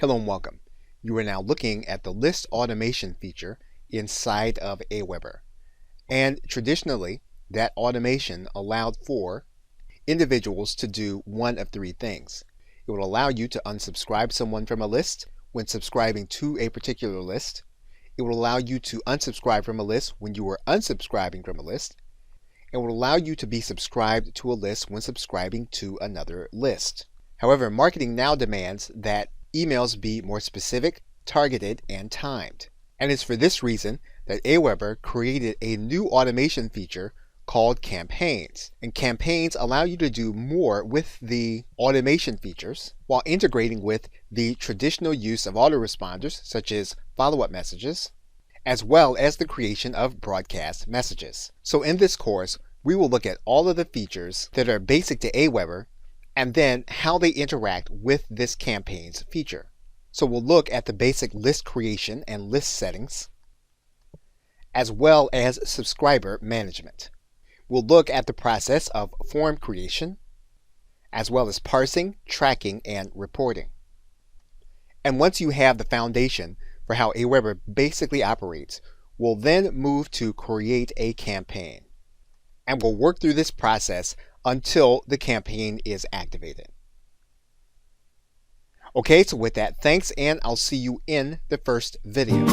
Hello and welcome. You are now looking at the list automation feature inside of Aweber. And traditionally, that automation allowed for individuals to do one of three things. It would allow you to unsubscribe someone from a list when subscribing to a particular list. It would allow you to unsubscribe from a list when you were unsubscribing from a list. It would allow you to be subscribed to a list when subscribing to another list. However, marketing now demands that emails be more specific, targeted, and timed. And it's for this reason that Aweber created a new automation feature called campaigns. And campaigns allow you to do more with the automation features while integrating with the traditional use of autoresponders such as follow-up messages, as well as the creation of broadcast messages. So in this course, we will look at all of the features that are basic to Aweber and then how they interact with this campaigns feature. So we'll look at the basic list creation and list settings, as well as subscriber management. We'll look at the process of form creation, as well as parsing, tracking, and reporting. And once you have the foundation for how Aweber basically operates, we'll then move to create a campaign. And we'll work through this process until the campaign is activated. Okay, so with that, thanks, and I'll see you in the first video.